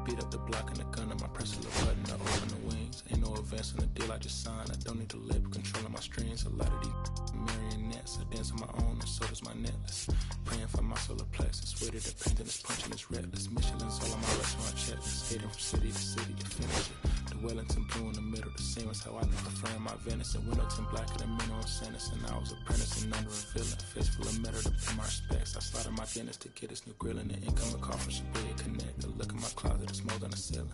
beat up the block and the gun on my press a little button to open the wings. Ain't no advance on the deal I just signed. I don't need to label controlling my strings. A lot of these marionettes. I dance on my own and so does my necklace. Praying for my solar plexus. Way to the pain and it's punching it's reckless. Michelin's all on my restaurant checklist. Skating from city to city to finish it. The Wellington blue in the middle. The same as how I can prefer my Venice. And Wellington black at a minimum sentence. And I was apprentice and under a villain. Face full of metal to pay my respects. I slotted my dentist to get his new grill and the incoming call from Shabria Connect. The look in my closet is mold on the ceiling.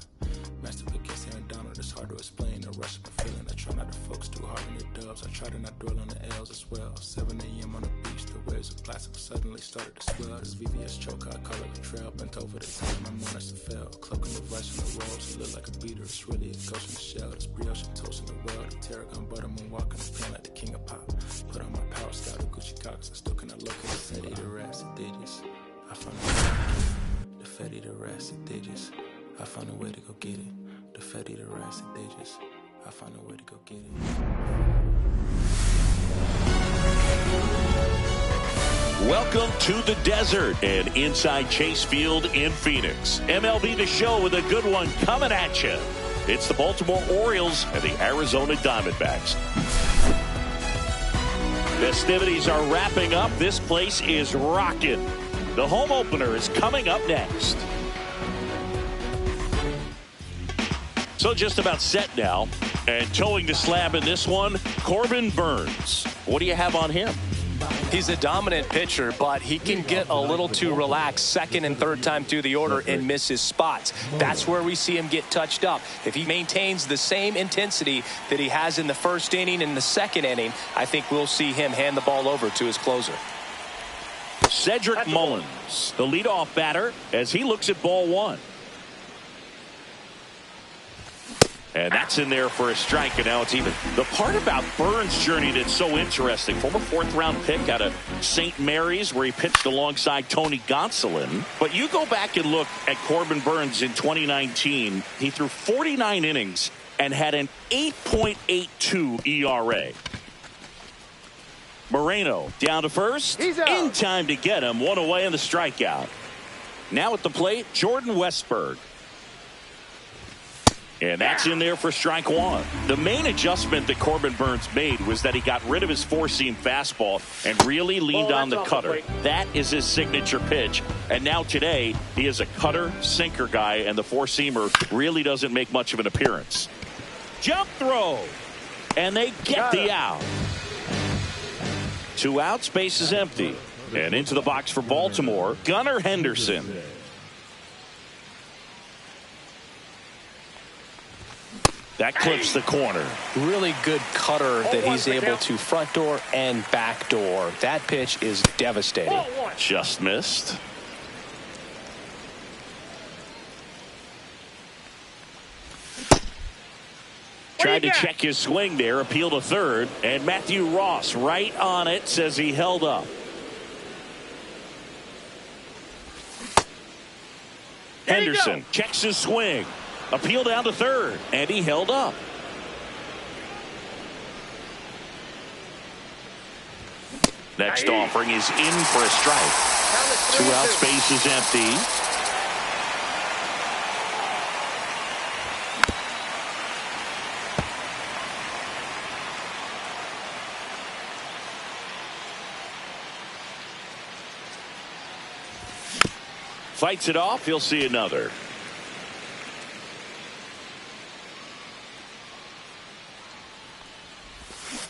Master against Aaron Donald, it's hard to explain the rush of my feeling. I try not to focus too hard on the dubs. I try to not dwell on the L's as well. 7 a.m. on the beach, the waves of plastic suddenly started to swell. This VVS choker, I call it a trail. Bent over the time, my mornings to fell. Cloaking the vice on the rolls, it look like a beater. It's really a ghost in the shell. This brioche and toast in the world. The tarragon butter moon walking the pan like the king of pop. Put on my power scout, the Gucci Cox. I still cannot locate the city, the rats, the digits. I found a way to get it. The fatty, the rats, the digits. I found a way to go get it. The fatty, the rats, the digits. I found a way to go get it. Welcome to the desert and inside Chase Field in Phoenix. MLB The Show with a good one coming at you. It's the Baltimore Orioles and the Arizona Diamondbacks. Festivities are wrapping up. This place is rocking. The home opener is coming up next. So just about set now. And towing the slab in this one, Corbin Burnes. What do you have on him? He's a dominant pitcher, but he can get a little too relaxed second and third time through the order and miss his spots. That's where we see him get touched up. If he maintains the same intensity that he has in the first inning and the second inning, I think we'll see him hand the ball over to his closer. Cedric Mullins, the leadoff batter, as he looks at ball one. And that's in there for a strike, and now it's even. The part about Burnes' journey that's so interesting, former fourth-round pick out of St. Mary's, where he pitched alongside Tony Gonsolin. But you go back and look at Corbin Burnes in 2019. He threw 49 innings and had an 8.82 ERA. Moreno down to first. He's out. In time to get him. One away on the strikeout. Now at the plate, Jordan Westburg. And that's in there for strike one. The main adjustment that Corbin Burnes made was that he got rid of his four-seam fastball and really leaned on the cutter. That is his signature pitch. And now today, he is a cutter, sinker guy, and the four-seamer really doesn't make much of an appearance. Jump throw. And they get the out. 2 outs, base is empty. And into the box for Baltimore, Gunnar Henderson. That clips the corner. Really good cutter that he's able to front door and back door. That pitch is devastating. Just missed. Tried to check his swing there, appeal to third, and Matthew Ross right on it, says he held up. Henderson checks his swing. Appeal down to third, and he held up. Next offering is in for a strike. 2 outs, base is empty. Fights it off, he'll see another.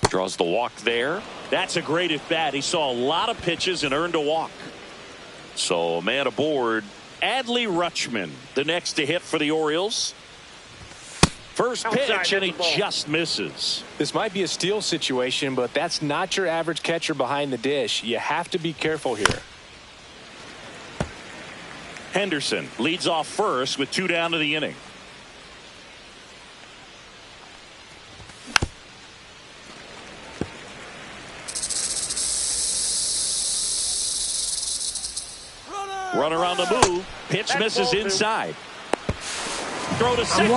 Draws the walk there. That's a great at bat. He saw a lot of pitches and earned a walk. So a man aboard. Adley Rutschman, the next to hit for the Orioles. First pitch, and he just misses. This might be a steal situation, but that's not your average catcher behind the dish. You have to be careful here. Henderson leads off first with 2 down to the inning. Runner on the move. Pitch misses inside. Throw to second.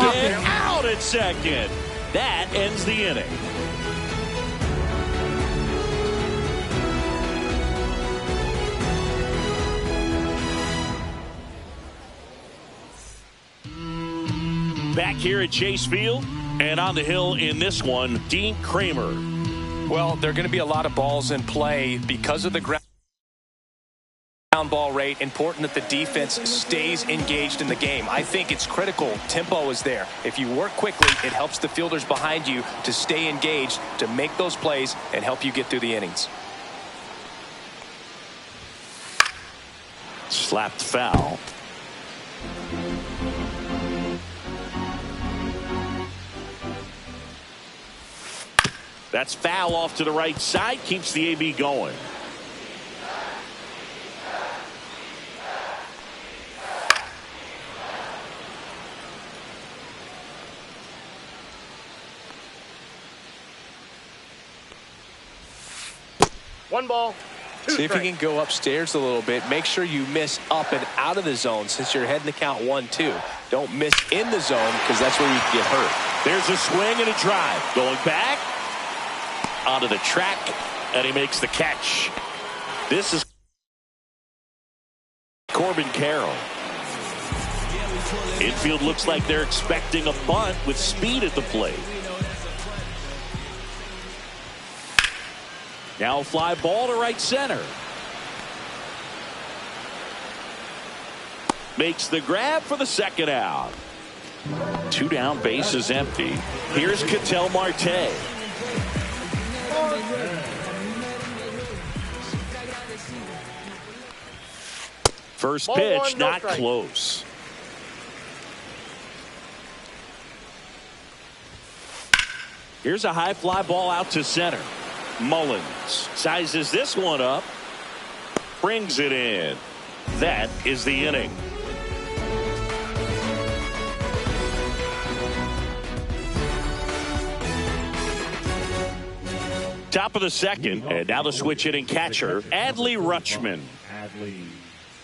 Out at second. That ends the inning. back here at Chase Field. And on the hill in this one, Dean Kramer. Well, there are going to be a lot of balls in play because of the ground ball rate. Important that the defense stays engaged in the game. I think it's critical. Tempo is there. If you work quickly, it helps the fielders behind you to stay engaged, to make those plays, and help you get through the innings. Slapped foul. That's foul off to the right side. Keeps the AB going. One ball. See if you can go upstairs a little bit. Make sure you miss up and out of the zone since you're heading to count 1-2. Don't miss in the zone because that's where you can get hurt. There's a swing and a drive. Going back. Onto the track. And he makes the catch. This is Corbin Carroll. Infield looks like they're expecting a bunt with speed at the plate. Now a fly ball to right center. Makes the grab for the second out. 2 down, base is empty. Here's Ketel Marte. First pitch, not close. Here's a high fly ball out to center. Mullins sizes this one up, brings it in. That is the inning. Top of the second, and now the switch hitting catcher, Adley Rutschman.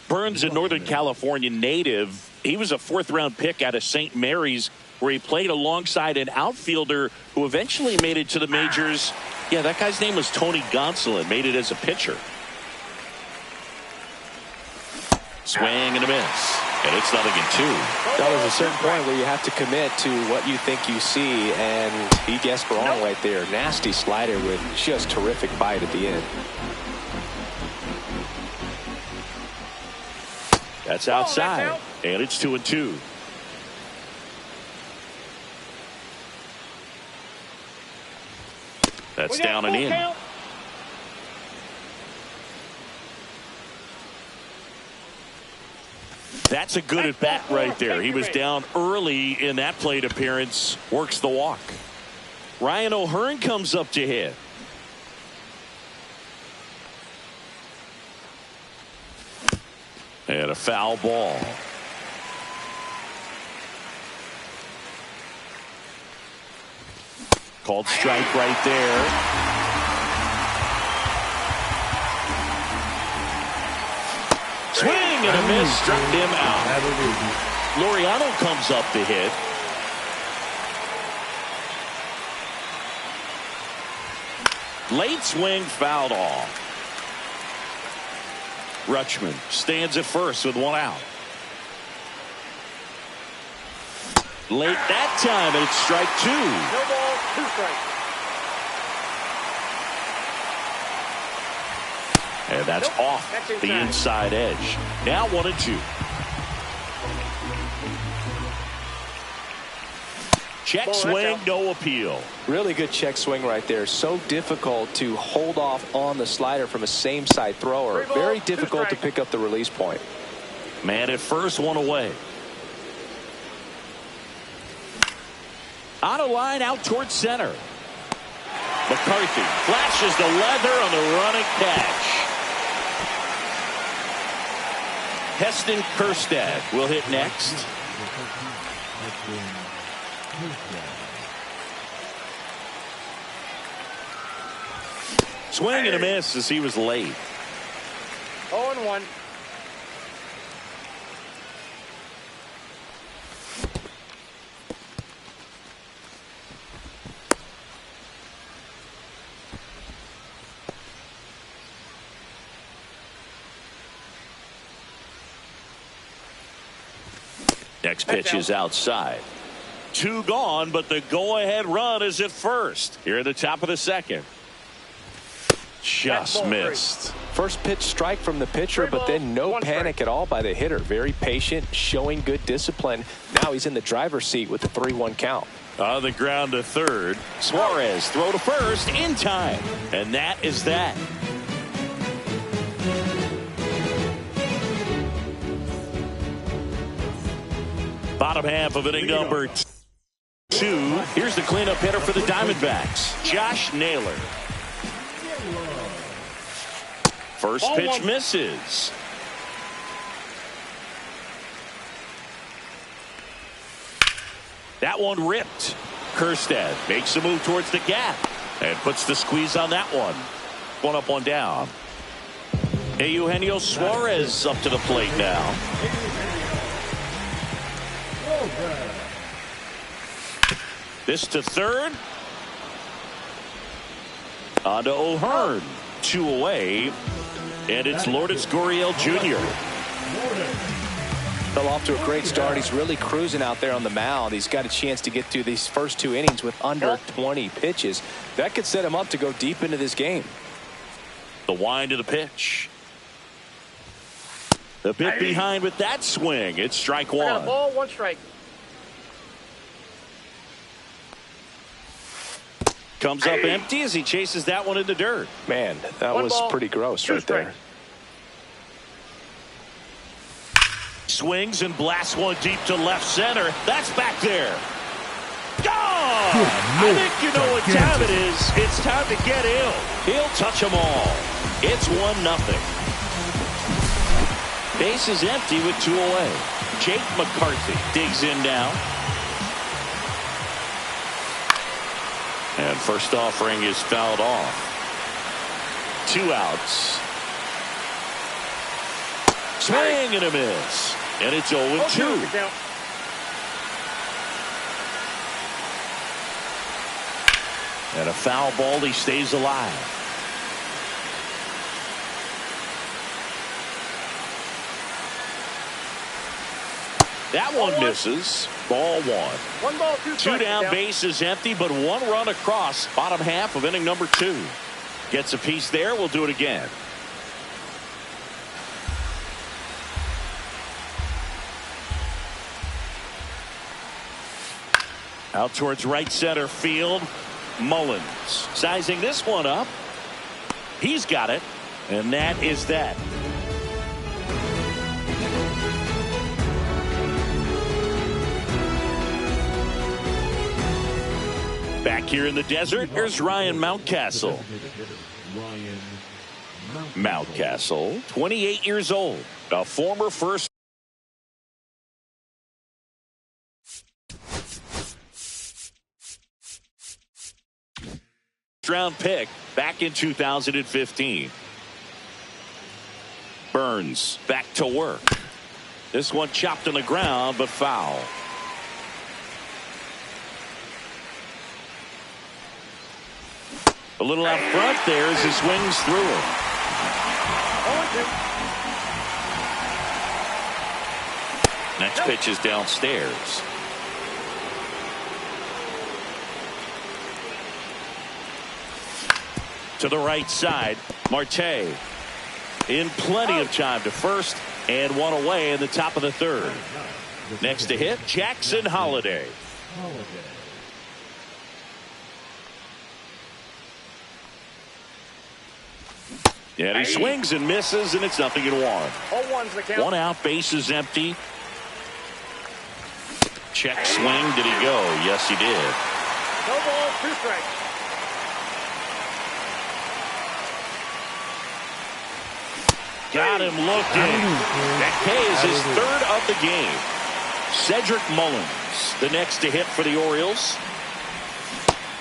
Burns, a Northern California native. He was a 4th-round pick out of St. Mary's, where he played alongside an outfielder who eventually made it to the majors. Yeah, that guy's name was Tony Gonsolin. Made it as a pitcher. Swing and a miss. And it's 0-2. There's a certain point where you have to commit to what you think you see, and he guessed wrong right there. Nasty slider with just terrific bite at the end. That's outside, and it's 2-2. That's down and in. That's a good at bat right there. He was down early in that plate appearance. Works the walk. Ryan O'Hearn comes up to hit. And a foul ball. Called strike right there. Swing and a miss, struck him out. Laureano comes up to hit. Late swing, fouled off. Rutschman stands at first with 1 out. Late that time, and it's strike 2. No ball, 2 strikes. And that's off the inside edge. Now 1-2. Check swing, no appeal. Really good check swing right there. So difficult to hold off on the slider from a same side thrower. Very difficult to pick up the release point. Man at first, 1 away. On a line out towards center. McCarthy flashes the leather on the running catch. Heston Kjerstad will hit next. Swing and a miss as he was late. 0-1. Next pitch is outside. 2 gone, but the go-ahead run is at first. Here at the top of the second. Just missed. First pitch strike from the pitcher, but then no panic at all by the hitter. Very patient, showing good discipline. Now he's in the driver's seat with the 3-1 count. On the ground to third. Suarez throw to first in time. And that is that. Bottom half of inning number 2. Here's the cleanup hitter for the Diamondbacks, Josh Naylor. First pitch misses. That one ripped. Kjerstad makes a move towards the gap and puts the squeeze on that one. 1 up, 1 down. Eugenio Suarez up to the plate now. This to third. On to O'Hearn. 2 away. And it's Lourdes Gurriel Jr. Fell off to a great start. He's really cruising out there on the mound. He's got a chance to get through these first 2 innings with under 20 pitches. That could set him up to go deep into this game. The wind of the pitch. The bit behind with that swing. It's strike 1. Got a ball, 1 strike. Comes up empty as he chases that one in the dirt. Man, that was pretty gross right there. Swings and blasts one deep to left center. That's back there. Gone! I think you know what time it is. It's time to get ill. He'll touch them all. It's 1-0. Base is empty with 2 away. Jake McCarthy digs in now. And first offering is fouled off. 2 outs. Swing and a miss. And it's 0-2. And a foul ball. He stays alive. That one misses. Ball 1. 1 ball, 2 strikes. 2 down, base is empty, but 1 run across. Bottom half of inning number 2. Gets a piece there. We'll do it again. Out towards right center field. Mullins sizing this one up. He's got it. And that is that. Back here in the desert, here's Ryan Mountcastle. Mountcastle, 28 years old, a former first round pick back in 2015. Burns back to work. This one chopped on the ground, but foul. A little out front there as he swings through it. 0-2. Next pitch is downstairs. To the right side, Marte in plenty of time to first and 1 away in the top of the 3rd. Next to hit, Jackson Holliday. And he swings and misses, and it's 0-1. 0-1's the count. 1 out, base is empty. Check swing. Did he go? Yes, he did. No ball, 2 strikes. Got him looking. That K is his 3rd of the game. Cedric Mullins, the next to hit for the Orioles.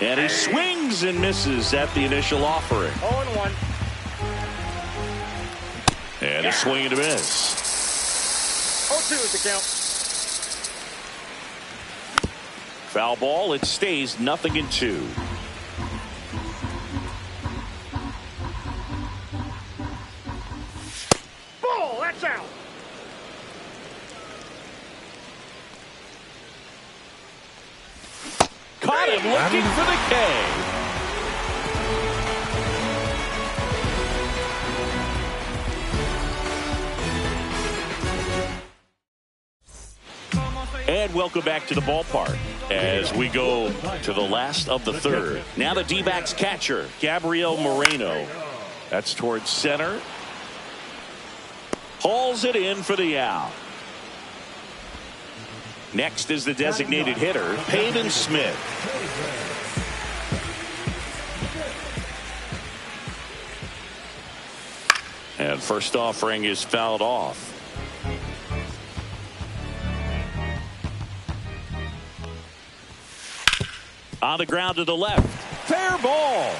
And he swings and misses at the initial offering. 0-1. And a swing and a miss. 0-2 is the count. Foul ball. It stays 0-2. Ball, that's out. And looking for the K. And welcome back to the ballpark as we go to the last of the third. Now the D-backs catcher, Gabriel Moreno. That's towards center. Hauls it in for the out. Next is the designated hitter, Pavin Smith. And first offering is fouled off. On the ground to the left. Fair ball.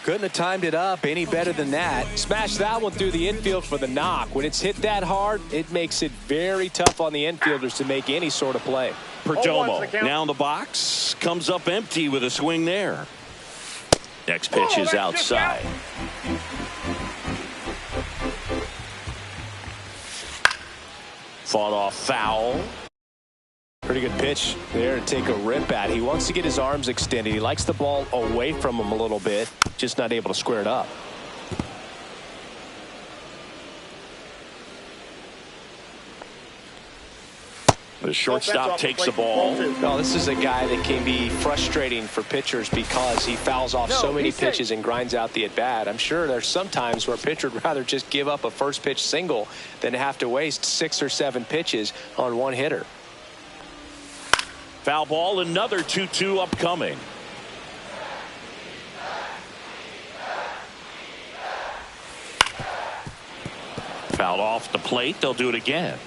Couldn't have timed it up any better than that. Smashed that one through the infield for the knock. When it's hit that hard, it makes it very tough on the infielders to make any sort of play. Perdomo now in the box. Comes up empty with a swing there. Next pitch is outside. Fought off foul. Pretty good pitch there to take a rip at. He wants to get his arms extended. He likes the ball away from him a little bit. Just not able to square it up. The shortstop takes the ball. No, this is a guy that can be frustrating for pitchers because he fouls off so many pitches and grinds out the at-bat. I'm sure there's some times where a pitcher would rather just give up a first pitch single than have to waste 6 or 7 pitches on one hitter. Foul ball, another 2-2 upcoming. Fouled off the plate. They'll do it again.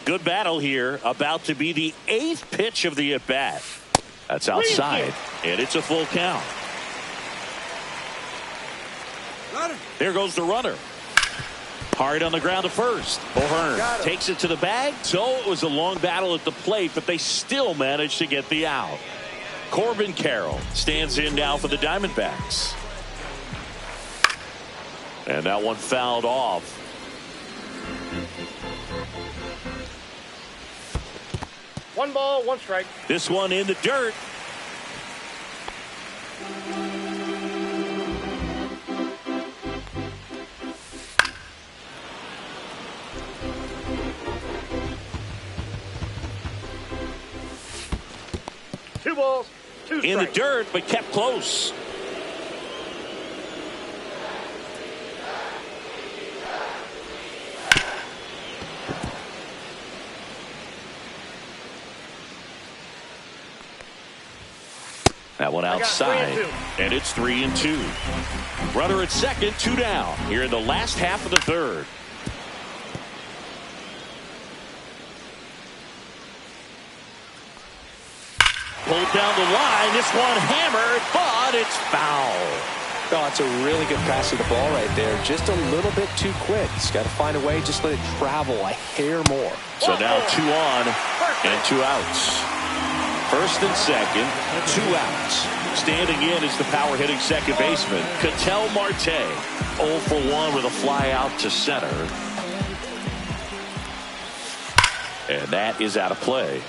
Good battle here. About to be the 8th pitch of the at-bat. That's outside, and it's a full count. There goes the runner. Hard on the ground to first. O'Hearn takes it to the bag. So it was a long battle at the plate, but they still managed to get the out. Corbin Carroll stands in now for the Diamondbacks. And that one fouled off. One ball, one strike. This one in the dirt. Two balls, two strikes. In the dirt, but kept close. That one outside, and it's 3-2. Runner at second, 2 down here in the last half of the third. Pulled down the line. This one hammered, but it's foul. Oh, it's a really good pass to the ball right there. Just a little bit too quick. He's got to find a way. Just let it travel a hair more. So now 2 on and 2 outs. First and second, 2 outs. Standing in is the power hitting second baseman, Ketel Marte. 0 for 1 with a fly out to center. And that is out of play.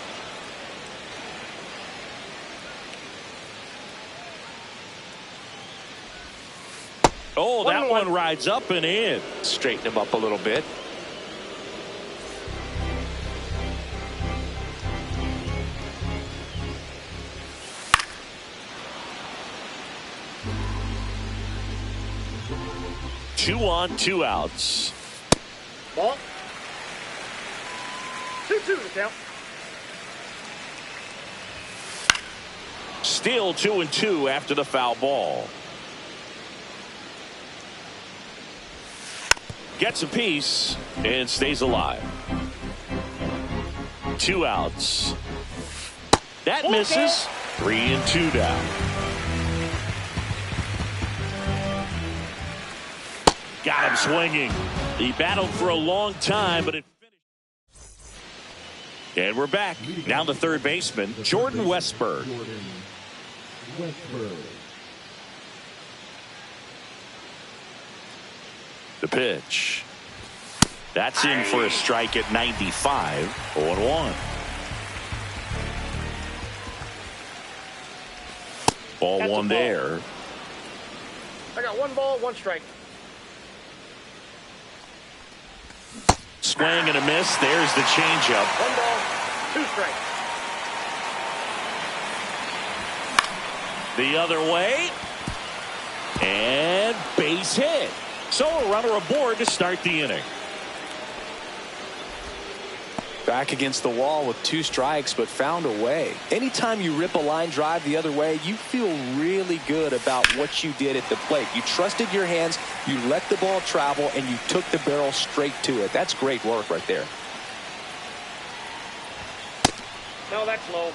Oh, that one rides up and in. Straighten him up a little bit. Two on, 2 outs. Ball. 2-2 the count. Still 2-2 after the foul ball. Gets a piece and stays alive. 2 outs. That misses. 3-2 down. Got him swinging. He battled for a long time, but it finished. And we're back. Down to third baseman, Jordan Westburg. The pitch. That's in for a strike at 95. 0-1. Ball That's one a ball. there. I got 1 ball, 1 strike. Swing and a miss. There's the changeup. 1 ball, 2 strikes. The other way. And base hit. So a runner aboard to start the inning. Back against the wall with 2 strikes, but found a way. Anytime you rip a line drive the other way, you feel really good about what you did at the plate. You trusted your hands, you let the ball travel, and you took the barrel straight to it. That's great work right there. No, that's low.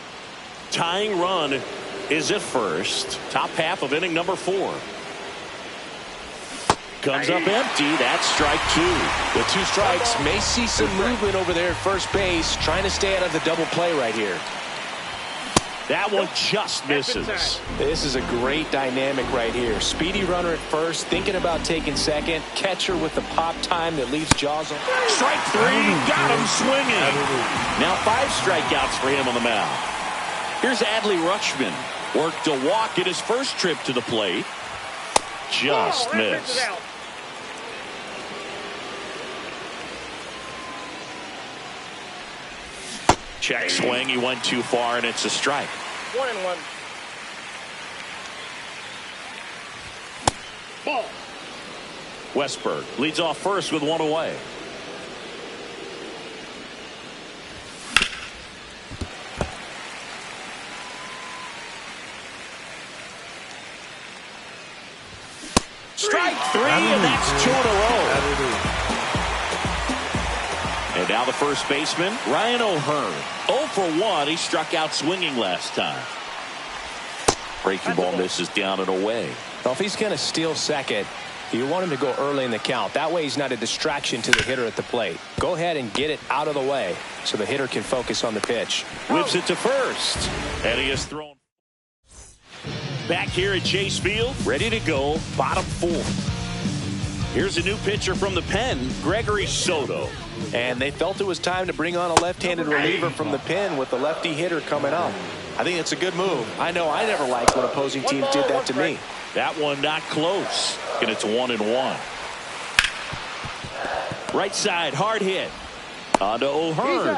Tying run is at first. Top half of inning number 4. Comes up empty. That's strike 2. With 2 strikes, may see some movement over there at first base, trying to stay out of the double play right here. That one just misses. This is a great dynamic right here. Speedy runner at first, thinking about taking second. Catcher with the pop time that leaves jaws on. Strike 3. Got him swinging. Now 5 strikeouts for him on the mound. Here's Adley Rutschman. Worked a walk in his first trip to the plate. Just missed. Check swing. He went too far, and it's a strike. 1-1. Ball. Westberg leads off first with 1 away. Strike 3, and that's 2 in a row. And now the first baseman, Ryan O'Hearn. 0 for 1. He struck out swinging last time. Breaking ball misses down and away. Well, if he's going to steal second, you want him to go early in the count. That way he's not a distraction to the hitter at the plate. Go ahead and get it out of the way so the hitter can focus on the pitch. Whips it to first. And he is thrown. Back here at Chase Field, ready to go, bottom 4. Here's a new pitcher from the pen, Gregory Soto. And they felt it was time to bring on a left-handed reliever from the pen with the lefty hitter coming up. I think it's a good move. I know I never liked when opposing teams did that to me. That one not close. And it's 1-1. Right side, hard hit. On to O'Hearn.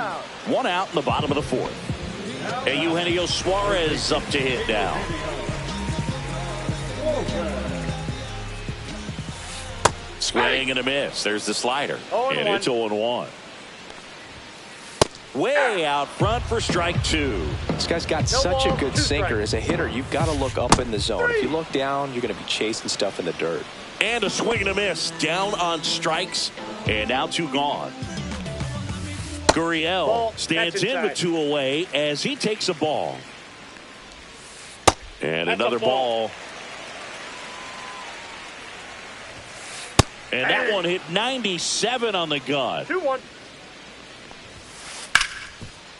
1 out in the bottom of the 4th. And Eugenio Suarez up to hit now. Swing and a miss. There's the slider. And it's 0-1. Way out front for strike 2. This guy's got such a good sinker. As a hitter, you've got to look up in the zone. If you look down, you're going to be chasing stuff in the dirt. And a swing and a miss. Down on strikes. And now 2 gone. Gurriel stands in with 2 away as he takes a ball. And another ball. And that one hit 97 on the gun. 2-1.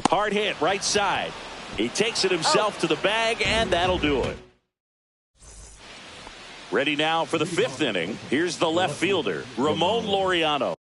Hard hit, right side. He takes it himself to the bag, and that'll do it. Ready now for the 5th inning. Here's the left fielder, Ramon Laureano.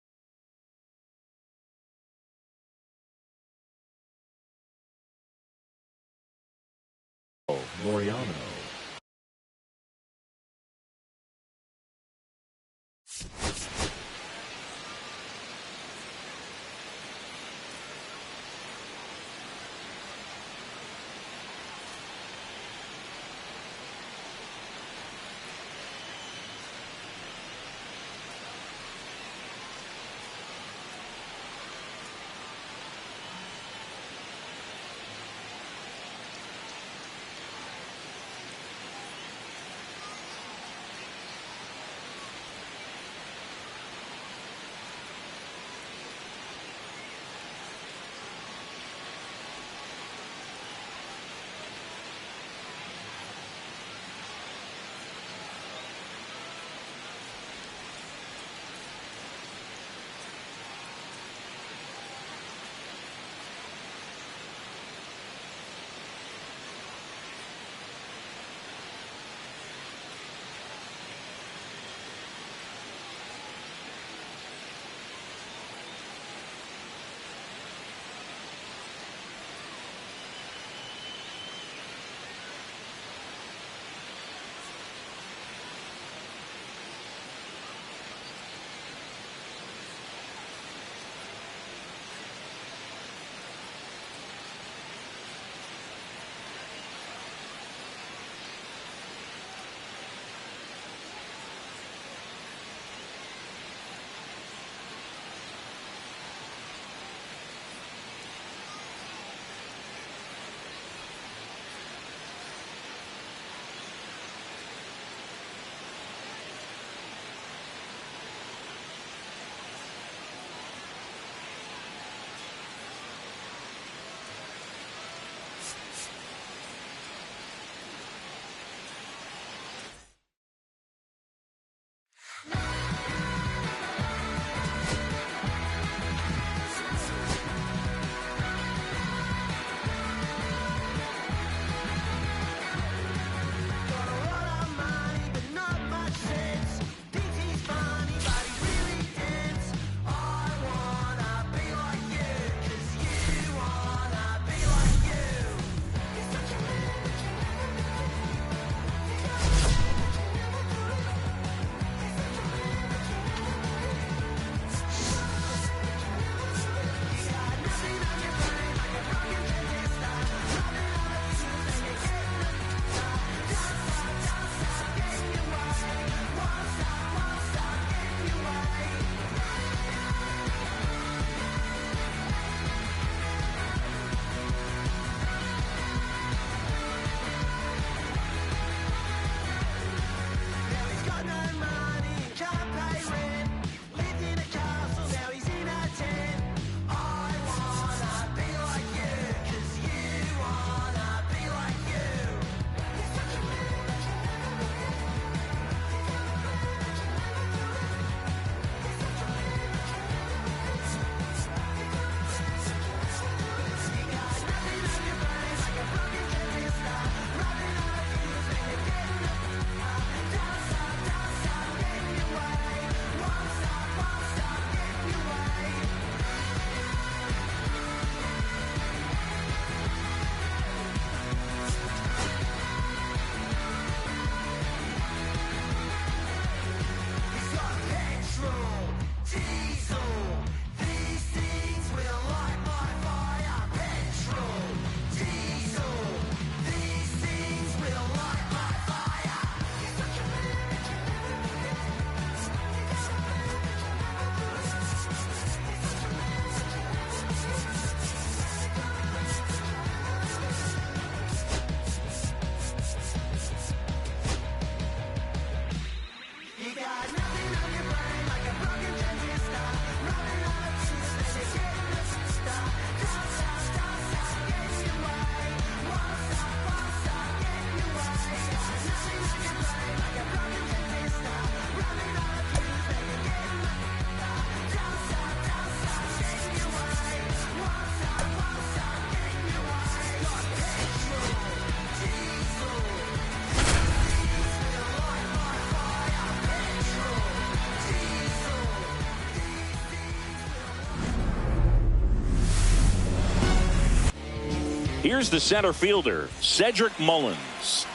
Here's the center fielder, Cedric Mullins.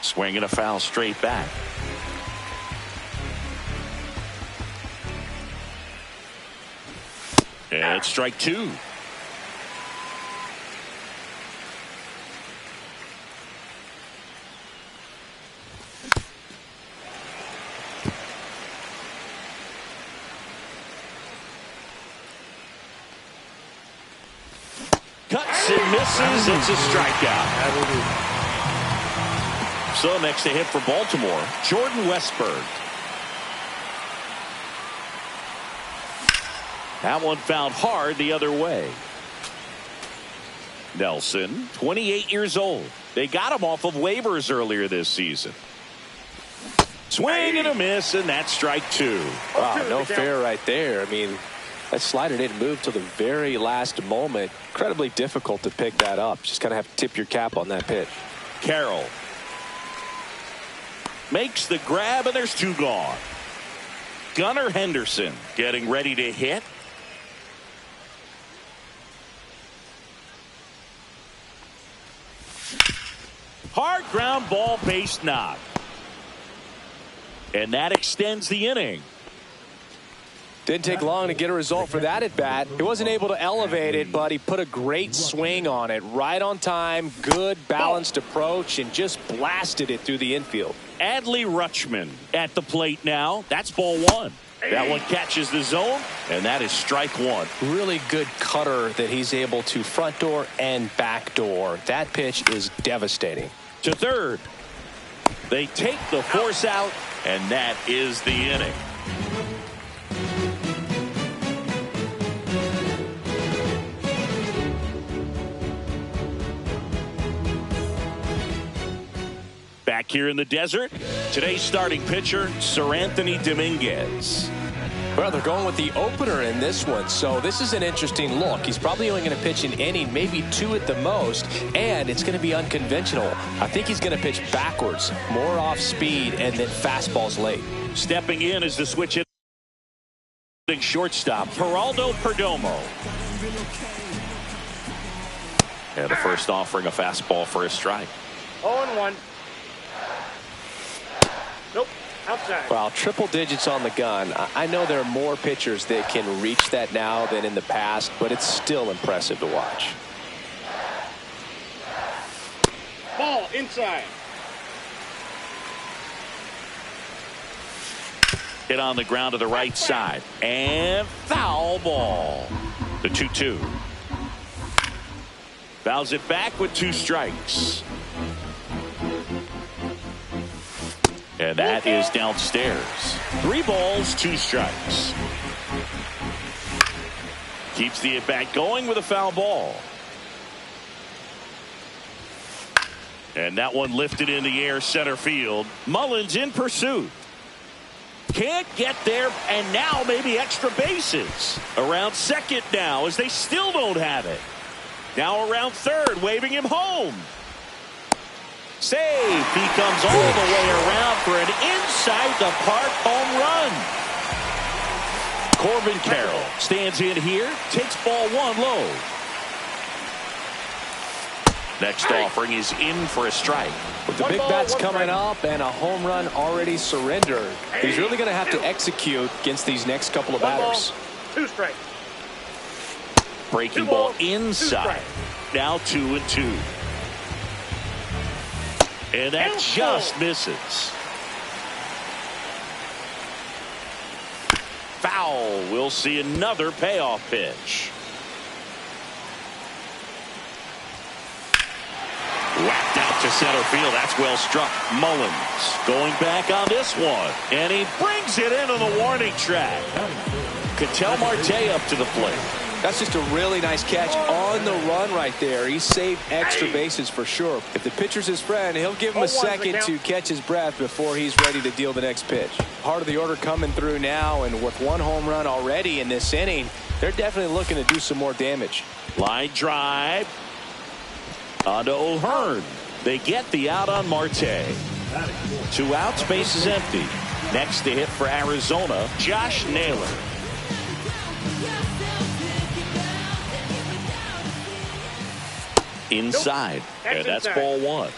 Swing and a foul straight back. And it's strike two. Cuts and misses. It's a strikeout. So next to hit for Baltimore, Jordan Westburg. That one fouled hard the other way. Nelson, 28 years old. They got him off of waivers earlier this season. Swing and a miss, and that's strike two. Wow, no fair right there. I mean, that slider didn't move till the very last moment. Incredibly difficult to pick that up. Just kind of have to tip your cap on that pitch. Carroll makes the grab, and there's two gone. Gunnar Henderson getting ready to hit. Hard ground ball, base knock. And that extends the inning. Didn't take long to get a result for that at bat. He wasn't able to elevate it, but he put a great swing on it. Right on time, good balanced approach, and just blasted it through the infield. Adley Rutschman at the plate now. That's ball one. That one catches the zone, and that is strike one. Really good cutter that he's able to front door and back door. That pitch is devastating. To third. They take the force out, and that is the inning. Back here in the desert, today's starting pitcher, Seranthony Dominguez. Well, they're going with the opener in this one, so this is an interesting look. He's probably only going to pitch an inning, maybe two at the most, and it's going to be unconventional. I think he's going to pitch backwards, more off speed, and then fastballs late. Stepping in is the switch in shortstop, Geraldo Perdomo. And the first offering a fastball for a strike. 0-1. Nope. Outside. Well, triple digits on the gun. I know there are more pitchers that can reach that now than in the past, but it's still impressive to watch. Ball inside. Hit on the ground to the right side. And foul ball. The 2-2. Fouls it back with two strikes. And that is downstairs. 3 balls, 2 strikes. Keeps the at-bat going with a foul ball. And that one lifted in the air center field. Mullins in pursuit. Can't get there, and now maybe extra bases. Around second now as they still don't have it. Now around third, waving him home. Save. He comes all the way around for an inside the park home run. Corbin Carroll stands in here, takes ball one low. Next offering is in for a strike. With the big bats coming up and a home run already surrendered, he's really going to have to execute against these next couple of batters. 2 strikes. Breaking ball inside. Now 2-2. And that just misses. Foul. We'll see another payoff pitch. Whacked out to center field. That's well struck. Mullins going back on this one. And he brings it into the warning track. Ketel Marte up to the plate. That's just a really nice catch on the run right there. He saved extra bases for sure. If the pitcher's his friend, he'll give him a second to catch his breath before he's ready to deal the next pitch. Part of the order coming through now, and with 1 home run already in this inning, they're definitely looking to do some more damage. Line drive onto O'Hearn. They get the out on Marte. 2 outs, base is empty. Next to hit for Arizona, Josh Naylor. Inside, and that's ball one.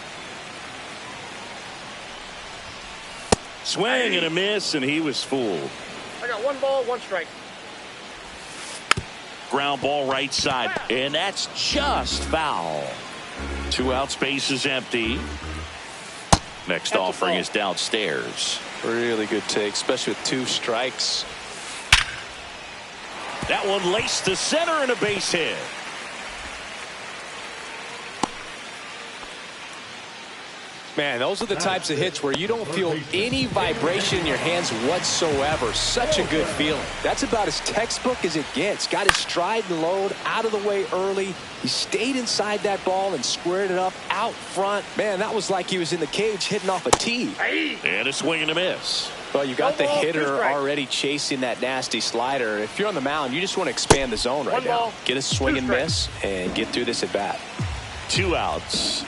Swing and a miss, and he was fooled. I got 1 ball, 1 strike. Ground ball right side, and that's just foul. 2 outs, base is empty. Next offering is downstairs. Really good take, especially with 2 strikes. That one laced to center and a base hit. Man, those are the types of hits where you don't feel any vibration in your hands whatsoever. Such a good feeling. That's about as textbook as it gets. Got his stride and load out of the way early. He stayed inside that ball and squared it up out front. Man, that was like he was in the cage hitting off a tee. And a swing and a miss. Well, you got the hitter already chasing that nasty slider. If you're on the mound, you just want to expand the zone right now. Get a swing and miss and get through this at bat. 2 outs.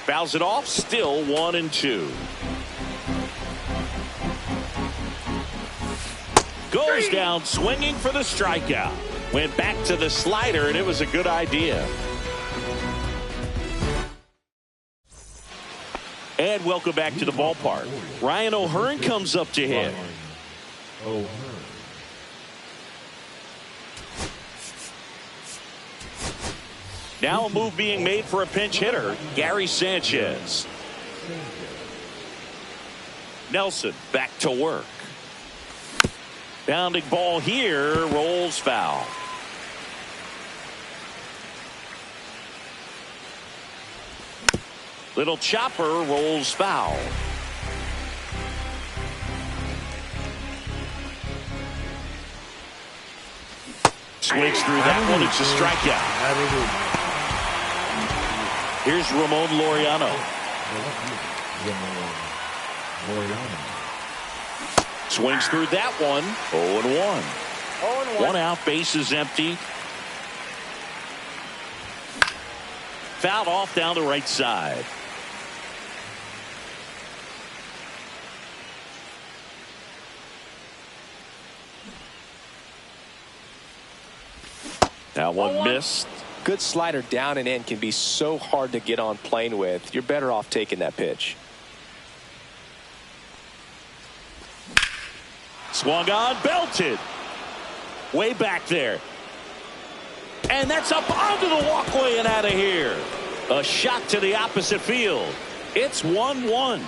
Fouls it off, still 1-2. Goes down swinging for the strikeout. Went back to the slider, and it was a good idea. And welcome back to the ballpark. Ryan O'Hearn comes up to hit. Now a move being made for a pinch hitter, Gary Sanchez. Nelson back to work. Bounding ball here, rolls foul. Little chopper rolls foul. Swings through that one, it's a strikeout. Here's Ramon Laureano. Swings through that one. 0-1. 1 out, base is empty. Fouled off down the right side. That one missed. Good slider down and in can be so hard to get on plane with. You're better off taking that pitch. Swung on, belted. Way back there. And that's up onto the walkway and out of here. A shot to the opposite field. It's 1-1.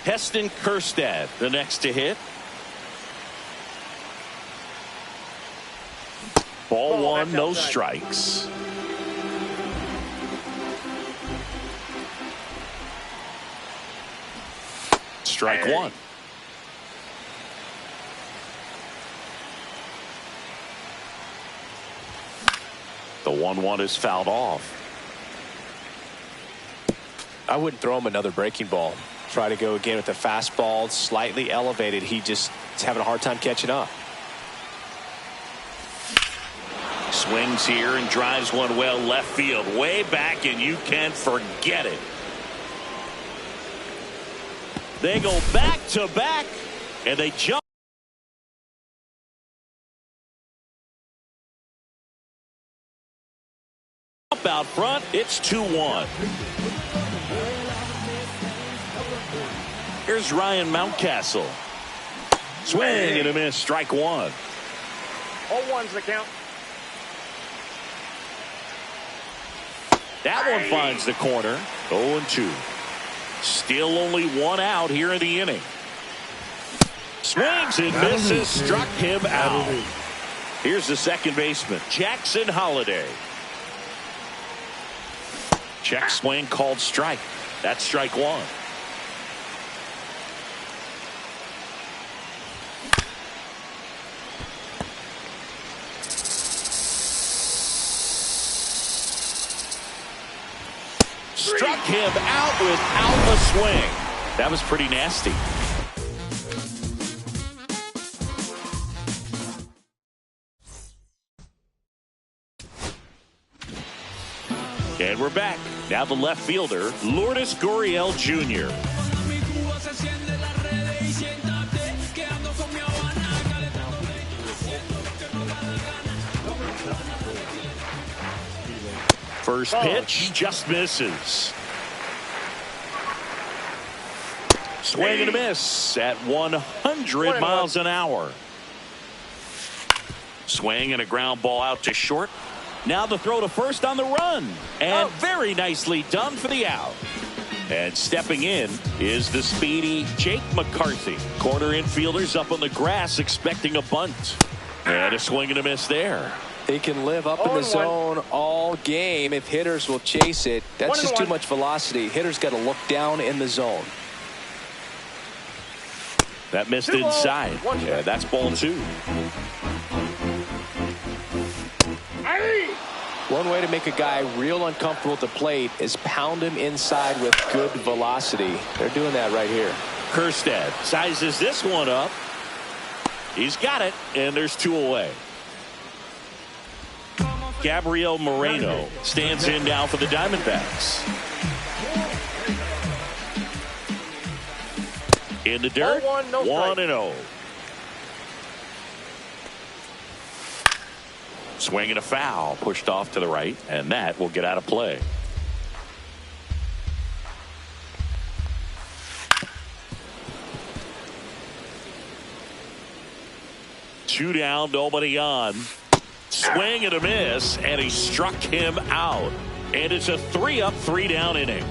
Heston Kjerstad, the next to hit. Ball one, no strikes. Strike one. The 1-1 is fouled off. I wouldn't throw him another breaking ball. Try to go again with the fastball, slightly elevated. He just is having a hard time catching up. Swings here and drives one well left field, way back, and you can forget it. They go back to back, and they jump out front. It's 2-1. Here's Ryan Mountcastle. Swing and a miss, strike one. 0-1's the count. That one finds the corner. 0-2. Still only 1 out here in the inning. Swings and misses. Struck him out. Here's the second baseman, Jackson Holliday. Check swing called strike. That's strike one. Struck him out without a swing. That was pretty nasty. And we're back. Now the left fielder, Lourdes Gurriel Jr. First pitch just misses. Swing and a miss at 100 miles an hour. Swing and a ground ball out to short. Now the throw to first on the run. And very nicely done for the out. And stepping in is the speedy Jake McCarthy. Corner infielders up on the grass expecting a bunt. And a swing and a miss there. He can live up in the zone all game if hitters will chase it. That's just too much velocity. Hitters got to look down in the zone. That missed inside. Yeah, that's ball 2. One way to make a guy real uncomfortable at the plate is pound him inside with good velocity. They're doing that right here. Kjerstad sizes this one up. He's got it, and there's 2 away. Gabriel Moreno stands in now for the Diamondbacks. In the dirt, 1-0. Swing and a foul, pushed off to the right, and that will get out of play. Two down, nobody on. Swing and a miss, and he struck him out. And it's a 3-up, 3-down inning.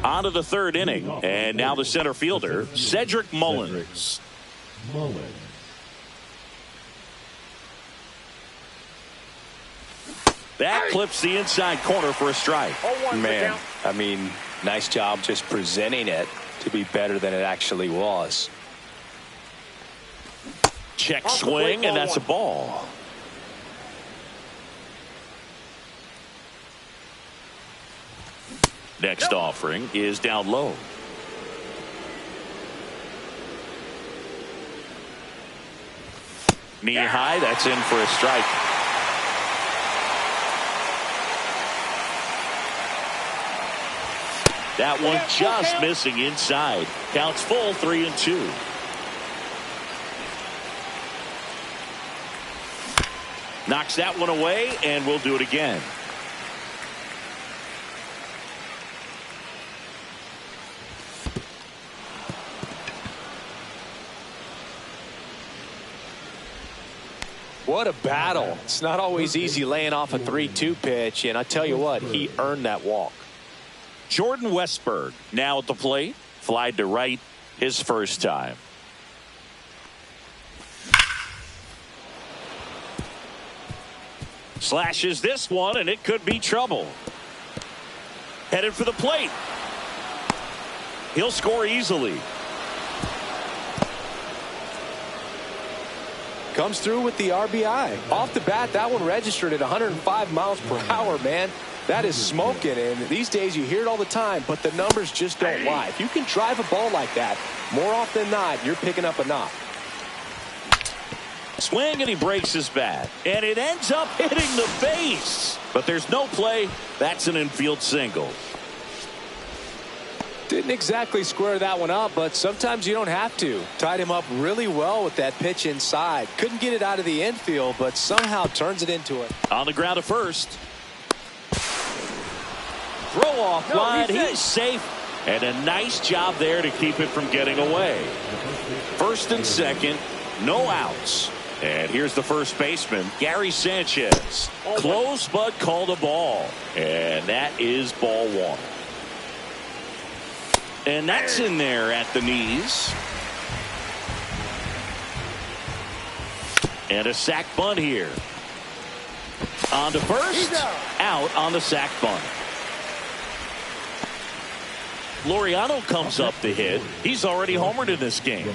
On to the 3rd inning, and now the center fielder, Cedric Mullins. That clips the inside corner for a strike. Man, I mean, nice job just presenting it to be better than it actually was. Check swing, and that's a ball. Next offering is down low. Knee high, that's in for a strike. That one just missing inside. Counts full, 3-2. Knocks that one away, and we'll do it again. What a battle. It's not always easy laying off a 3-2 pitch, and I tell you what, he earned that walk. Jordan Westburg now at the plate. Flied to right his first time. Slashes this one, and it could be trouble. Headed for the plate. He'll score easily. Comes through with the RBI. Off the bat, that one registered at 105 miles per hour, man. That is smoking, and these days you hear it all the time, but the numbers just don't lie. If you can drive a ball like that, more often than not, you're picking up a knock. Swing, and he breaks his bat, and it ends up hitting the base. But there's no play. That's an infield single. Didn't exactly square that one up, but sometimes you don't have to. Tied him up really well with that pitch inside. Couldn't get it out of the infield, but somehow turns it into it. On the ground to first. Throw off line. He's safe. And a nice job there to keep it from getting away. First and second, no outs. And here's the first baseman, Gary Sanchez. Close, but called a ball. And that is ball 1. And that's in there at the knees. And a sac bunt here. On to first. Out on the sac bunt. Laureano comes up to hit. He's already homered in this game.